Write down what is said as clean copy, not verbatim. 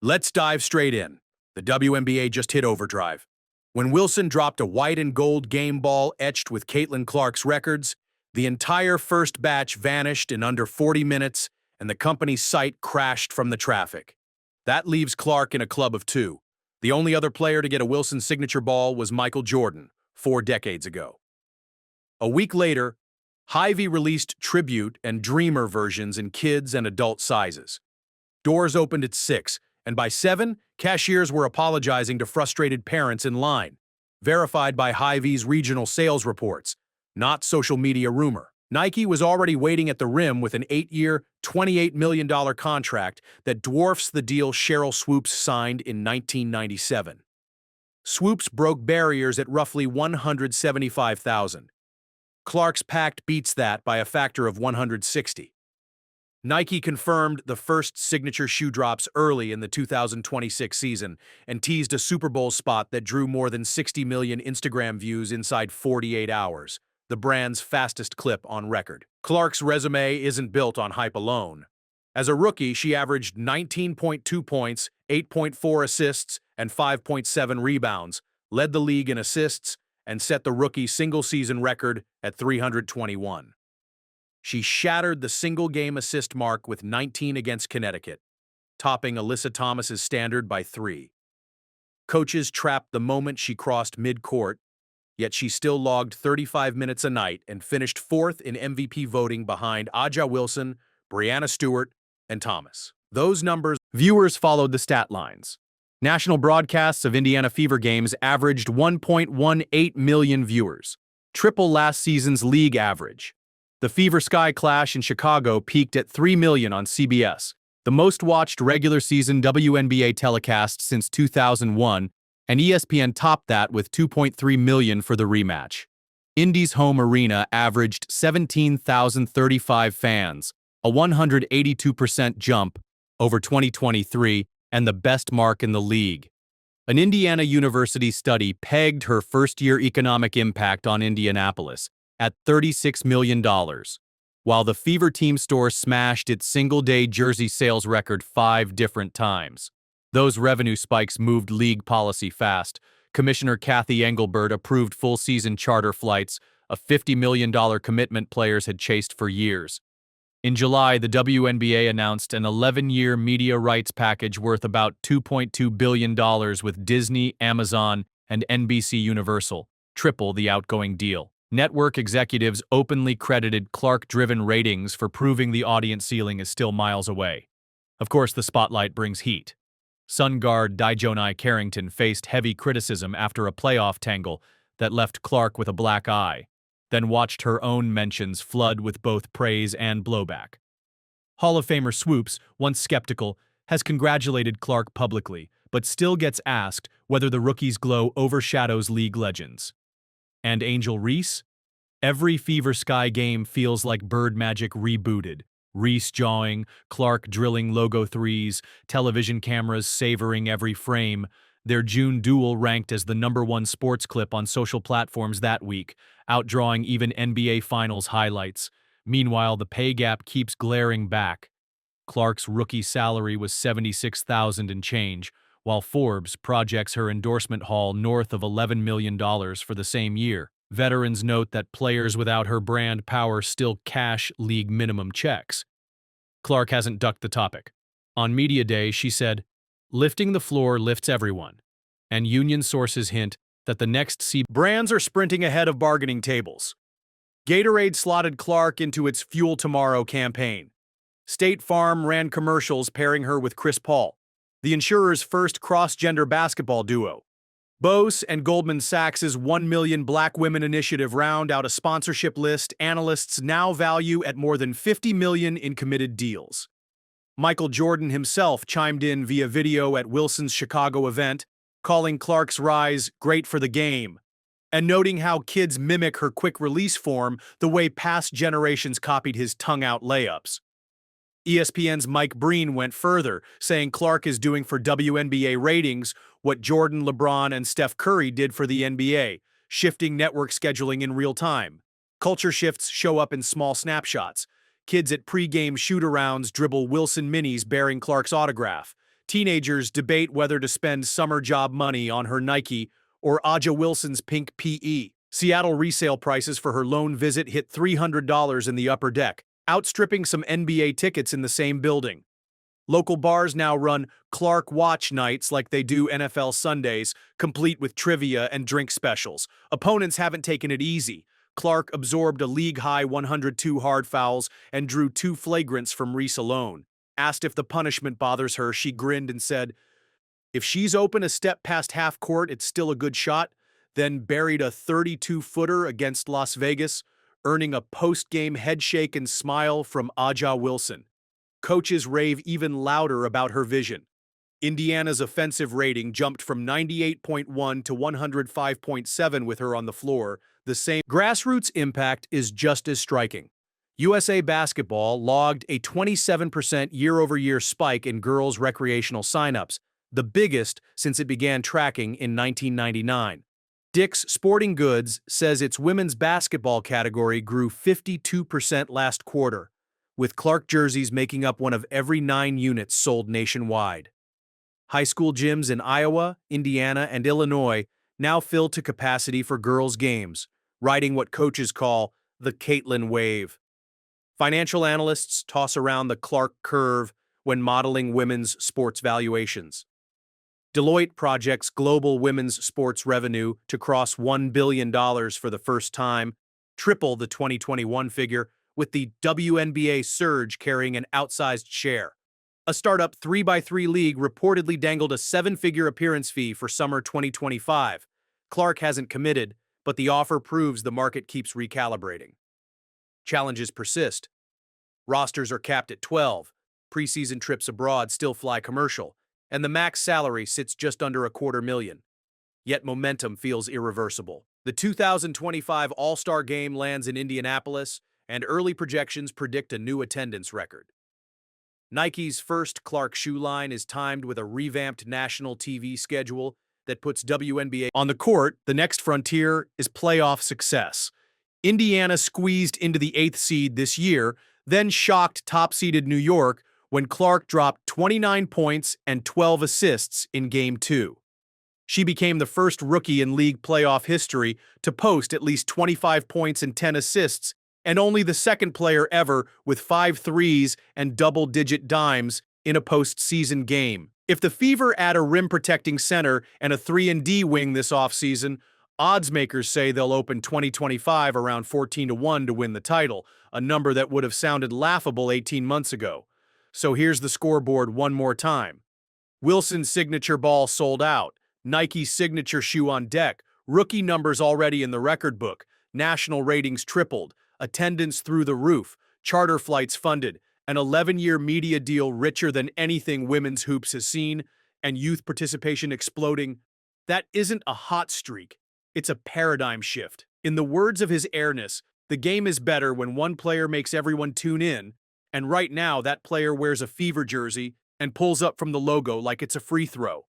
Let's dive straight in. The WNBA just hit overdrive. When Wilson dropped a white and gold game ball etched with Caitlin Clark's records, the entire first batch vanished in under 40 minutes, and the company's site crashed from the traffic. That leaves Clark in a club of two. The only other player to get a Wilson signature ball was Michael Jordan, 4 decades ago. A week later, Hy-Vee released Tribute and Dreamer versions in kids and adult sizes. Doors opened at 6, and by 7, cashiers were apologizing to frustrated parents in line, verified by Hy-Vee's regional sales reports, not social media rumor. Nike was already waiting at the rim with an 8-year, $28 million contract that dwarfs the deal Sheryl Swoopes signed in 1997. Swoopes broke barriers at roughly $175,000. Clark's pact beats that by a factor of 160. Nike confirmed the first signature shoe drops early in the 2026 season and teased a Super Bowl spot that drew more than 60 million Instagram views inside 48 hours, the brand's fastest clip on record. Clark's resume isn't built on hype alone. As a rookie, she averaged 19.2 points, 8.4 assists, and 5.7 rebounds, led the league in assists, and set the rookie single-season record at 321. She shattered the single-game assist mark with 19 against Connecticut, topping Alyssa Thomas's standard by 3. Coaches trapped the moment she crossed mid-court, yet she still logged 35 minutes a night and finished 4th in MVP voting behind A'ja Wilson, Breanna Stewart, and Thomas. Those numbers, viewers followed the stat lines. National broadcasts of Indiana Fever games averaged 1.18 million viewers, triple last season's league average. The Fever Sky Clash in Chicago peaked at 3 million on CBS, the most-watched regular-season WNBA telecast since 2001, and ESPN topped that with 2.3 million for the rematch. Indy's home arena averaged 17,035 fans, a 182% jump over 2023 and the best mark in the league. An Indiana University study pegged her first-year economic impact on Indianapolis at $36 million, while the Fever Team store smashed its single-day jersey sales record 5 different times. Those revenue spikes moved league policy fast. Commissioner Kathy Engelbert approved full-season charter flights, a $50 million commitment players had chased for years. In July, the WNBA announced an 11-year media rights package worth about $2.2 billion with Disney, Amazon, and NBC Universal, triple the outgoing deal. Network executives openly credited Clark-driven ratings for proving the audience ceiling is still miles away. Of course, the spotlight brings heat. Sun guard Dijonai Carrington faced heavy criticism after a playoff tangle that left Clark with a black eye, then watched her own mentions flood with both praise and blowback. Hall of Famer Swoopes, once skeptical, has congratulated Clark publicly, but still gets asked whether the rookie's glow overshadows league legends. And Angel Reese? Every Fever Sky game feels like Bird Magic rebooted. Reese jawing, Clark drilling logo threes, television cameras savoring every frame. Their June duel ranked as the #1 sports clip on social platforms that week, outdrawing even NBA Finals highlights. Meanwhile, the pay gap keeps glaring back. Clark's rookie salary was $76,000 and change, while Forbes projects her endorsement haul north of $11 million for the same year. Veterans note that players without her brand power still cash league minimum checks. Clark hasn't ducked the topic. On Media Day, she said, "Lifting the floor lifts everyone," and union sources hint that the next brands are sprinting ahead of bargaining tables. Gatorade slotted Clark into its Fuel Tomorrow campaign. State Farm ran commercials pairing her with Chris Paul, the insurer's first cross-gender basketball duo. Bose and Goldman Sachs' 1 Million Black Women Initiative round out a sponsorship list analysts now value at more than $50 million in committed deals. Michael Jordan himself chimed in via video at Wilson's Chicago event, calling Clark's rise great for the game, and noting how kids mimic her quick-release form the way past generations copied his tongue-out layups. ESPN's Mike Breen went further, saying Clark is doing for WNBA ratings what Jordan, LeBron, and Steph Curry did for the NBA, shifting network scheduling in real time. Culture shifts show up in small snapshots. Kids at pre-game shoot-arounds dribble Wilson minis bearing Clark's autograph. Teenagers debate whether to spend summer job money on her Nike or Aja Wilson's pink PE. Seattle resale prices for her lone visit hit $300 in the upper deck, outstripping some NBA tickets in the same building. Local bars now run Clark Watch nights like they do NFL Sundays, complete with trivia and drink specials. Opponents haven't taken it easy. Clark absorbed a league-high 102 hard fouls and drew 2 flagrants from Reese alone. Asked if the punishment bothers her, she grinned and said, "If she's open a step past half court, it's still a good shot," then buried a 32-footer against Las Vegas, earning a post-game headshake and smile from Aja Wilson. Coaches rave even louder about her vision. Indiana's offensive rating jumped from 98.1 to 105.7 with her on the floor. The same grassroots impact is just as striking. USA Basketball logged a 27% year-over-year spike in girls' recreational signups, the biggest since it began tracking in 1999. Dick's Sporting Goods says its women's basketball category grew 52% last quarter, with Clark jerseys making up one of every 9 units sold nationwide. High school gyms in Iowa, Indiana, and Illinois now fill to capacity for girls' games, riding what coaches call the Caitlin wave. Financial analysts toss around the Clark curve when modeling women's sports valuations. Deloitte projects global women's sports revenue to cross $1 billion for the first time, triple the 2021 figure, with the WNBA surge carrying an outsized share. A startup 3x3 league reportedly dangled a 7-figure appearance fee for summer 2025. Clark hasn't committed, but the offer proves the market keeps recalibrating. Challenges persist. Rosters are capped at 12, preseason trips abroad still fly commercial, and the max salary sits just under $250,000. Yet momentum feels irreversible. The 2025 All-Star Game lands in Indianapolis, and early projections predict a new attendance record. Nike's first Clark shoe line is timed with a revamped national TV schedule that puts WNBA on the court. The next frontier is playoff success. Indiana squeezed into the 8th seed this year, then shocked top-seeded New York when Clark dropped 29 points and 12 assists in Game 2. She became the first rookie in league playoff history to post at least 25 points and 10 assists, and only the second player ever with 5 threes and double-digit dimes in a postseason game. If the Fever add a rim-protecting center and a 3-and-D wing this offseason, odds makers say they'll open 2025 around 14-1 to win the title, a number that would have sounded laughable 18 months ago. So here's the scoreboard one more time. Wilson's signature ball sold out, Nike's signature shoe on deck, rookie numbers already in the record book, national ratings tripled, attendance through the roof, charter flights funded, an 11-year media deal richer than anything women's hoops has seen, and youth participation exploding. That isn't a hot streak. It's a paradigm shift. In the words of his airness, the game is better when one player makes everyone tune in, and right now that player wears a Fever jersey and pulls up from the logo like it's a free throw.